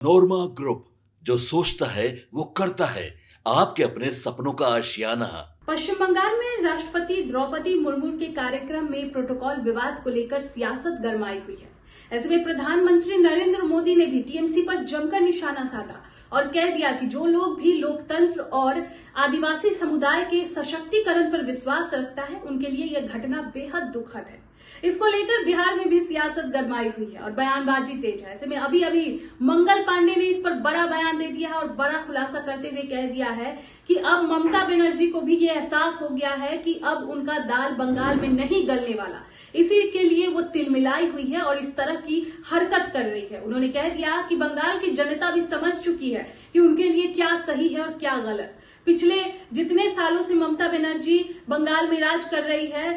नोरमा group, जो सोचता है वो करता है। आपके अपने सपनों का आशियाना। पश्चिम बंगाल में राष्ट्रपति द्रौपदी मुर्मू के कार्यक्रम में प्रोटोकॉल विवाद को लेकर सियासत गरमाई हुई है। ऐसे में प्रधानमंत्री नरेंद्र मोदी ने भी टीएमसी पर जमकर निशाना साधा और कह दिया कि जो लोग भी लोकतंत्र और आदिवासी समुदाय के सशक्तिकरण पर विश्वास रखता है, उनके लिए यह घटना बेहद दुखद है। इसको लेकर बिहार में भी सियासत गरमाई हुई है और बयानबाजी तेज है। ऐसे में अभी अभी मंगल पांडे ने इस पर बड़ा बयान दे दिया है और बड़ा खुलासा करते हुए कह दिया है कि अब ममता बनर्जी को भी ये एहसास हो गया है कि अब उनका दाल बंगाल में नहीं गलने वाला, इसी के लिए वो तिलमिलाई हुई है और इस तरह की हरकत कर रही है। उन्होंने कह दिया कि बंगाल की जनता भी समझ चुकी है कि उनके लिए क्या सही है और क्या गलत। पिछले जितने सालों से ममता बनर्जी बंगाल में राज कर रही है,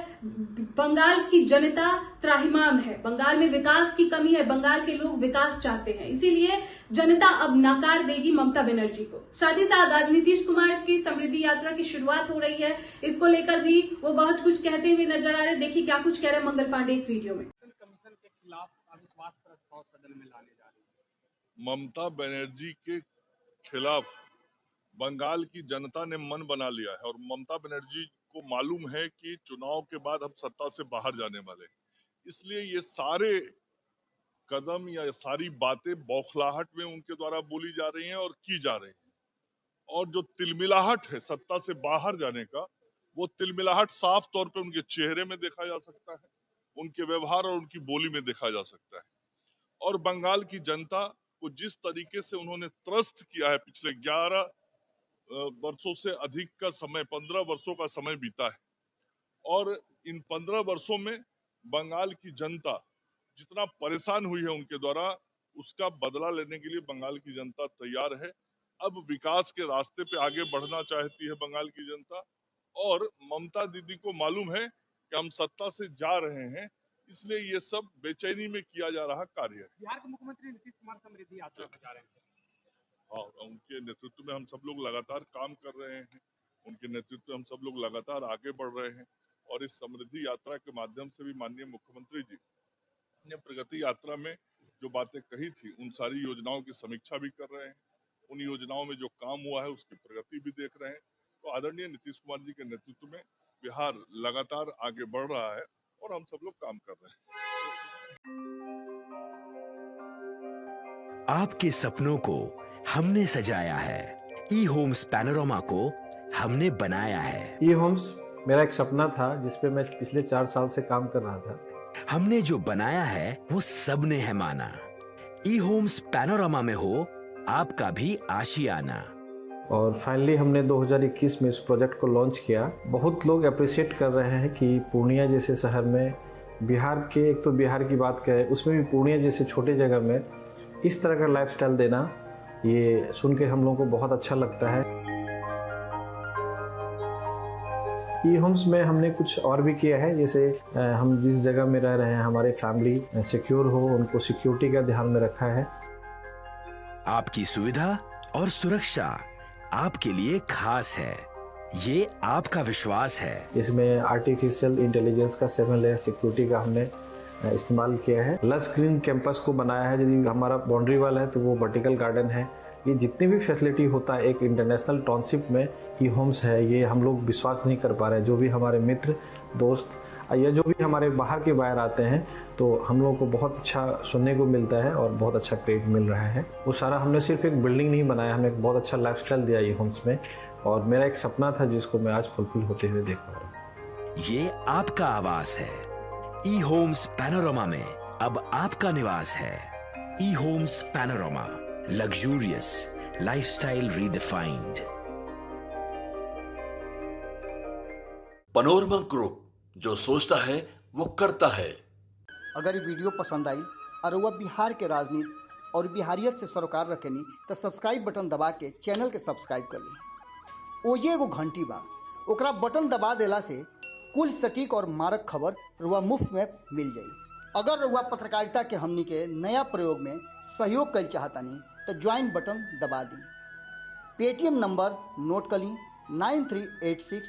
बंगाल की जनता त्राहिमाम है, बंगाल में विकास की कमी है, बंगाल के लोग विकास चाहते हैं, इसीलिए जनता अब नकार देगी ममता बनर्जी को। साथ ही साथ आज नीतीश कुमार की समृद्धि यात्रा की शुरुआत हो रही है, इसको लेकर भी वो बहुत कुछ कहते हुए नजर आ रहे हैं। देखिए क्या कुछ कह रहे हैं मंगल पांडे इस वीडियो में। कमीशन के खिलाफ अविश्वास प्रस्ताव सदन में लाने जा रही है। ममता बनर्जी के खिलाफ बंगाल की जनता ने मन बना लिया है और ममता बनर्जी को मालूम है कि चुनाव के बाद हम सत्ता से बाहर जाने वाले हैं। इसलिए ये सारे कदम या सारी बातें बौखलाहट में उनके द्वारा बोली जा रही हैं और की जा रही हैं। और जो तिलमिलाहट है सत्ता से बाहर जाने का, वो तिलमिलाहट साफ तौर पे उनके चेहरे में देखा जा सकता है, उनके व्यवहार और उनकी बोली में देखा जा सकता है। और बंगाल की जनता को जिस तरीके से उन्होंने त्रस्त किया है, पिछले 11 वर्षों से अधिक का समय, 15 वर्षों का समय बीता है और इन 15 वर्षों में बंगाल की जनता जितना परेशान हुई है उनके द्वारा, उसका बदला लेने के लिए बंगाल की जनता तैयार है। अब विकास के रास्ते पे आगे बढ़ना चाहती है बंगाल की जनता और ममता दीदी को मालूम है कि हम सत्ता से जा रहे हैं, इसलिए ये सब बेचैनी में किया जा रहा कार्य है। बिहार के मुख्यमंत्री नीतीश कुमार समृद्धि यात्रा पर जा रहे हैं और उनके नेतृत्व में हम सब लोग लगातार काम कर रहे हैं, उनके नेतृत्व में हम सब लोग लगातार आगे बढ़ रहे हैं और इस समृद्धि यात्रा के माध्यम से भी माननीय मुख्यमंत्री जी ने प्रगति यात्रा में जो बातें कही थी, उन सारी योजनाओं की समीक्षा भी कर रहे हैं। उन योजनाओं में जो काम हुआ है उसकी प्रगति भी देख रहे हैं। तो आदरणीय नीतीश कुमार जी के नेतृत्व में बिहार लगातार आगे बढ़ रहा है और हम सब लोग काम कर रहे हैं। आपके सपनों को हमने सजाया है, ई होम्स पैनोरमा को हमने बनाया है। ई होम्स मेरा एक सपना था जिसपे मैं पिछले 4 साल से काम कर रहा था। हमने जो बनाया है वो सबने है माना। ई होम्स पैनोरमा में हो आपका भी आशियाना। और फाइनली हमने 2021 में इस प्रोजेक्ट को लॉन्च किया। बहुत लोग अप्रिशिएट कर रहे हैं कि पूर्णिया जैसे शहर में, बिहार के, एक तो बिहार की बात करें उसमें भी पूर्णिया जैसे छोटे जगह में इस तरह का लाइफस्टाइल देना, ये सुन के हम लोगों को बहुत अच्छा लगता है। ई होम्स में हमने कुछ और भी किया है, जैसे हम जिस जगह में रह रहे हैं हमारे फैमिली सिक्योर हो, उनको सिक्योरिटी का ध्यान में रखा है। आपकी सुविधा और सुरक्षा आपके लिए खास है, ये आपका विश्वास है। इसमें आर्टिफिशियल इंटेलिजेंस का 7 लेयर सिक्योरिटी का हमने इस्तेमाल किया है। लस ग्रीन कैंपस को बनाया है। यदि हमारा बाउंड्री वाल है तो वो वर्टिकल गार्डन है। ये जितनी भी फैसिलिटी होता है एक इंटरनेशनल टाउनशिप में ई होम्स है, ये हम लोग विश्वास नहीं कर पा रहे हैं। जो भी हमारे मित्र दोस्त या जो भी हमारे बाहर के बाहर आते हैं तो हम लोगों को बहुत अच्छा सुनने को मिलता है और बहुत अच्छा क्रेडिट मिल रहा है। वो सारा हमने सिर्फ एक बिल्डिंग नहीं बनाया, हमने एक बहुत अच्छा लाइफस्टाइल दिया ई होम्स में और मेरा एक सपना था जिसको मैं आज फुलफिल होते हुए देख पा रहा हूँ। ये आपका आवास है। ई होम्स पैनोरमा में अब आपका निवास है। E homes Panorama, luxurious lifestyle redefined. Panorama group, जो सोचता है वो करता है। अगर ये वीडियो पसंद आई और वह बिहार के राजनीति और बिहारियत से सरोकार रखेनी तो सब्सक्राइब बटन दबा के चैनल के सब्सक्राइब कर ली। ओजे एगो घंटी बा, ओकरा बटन दबा देला से कुल सटीक और मारक खबर रुआ मुफ्त में मिल जाई। अगर रुआ पत्रकारिता के हमनी के नया प्रयोग में सहयोग कर चाहतानी तो ज्वाइन बटन दबा दी। पेटीएम नंबर नोट कर ली 9386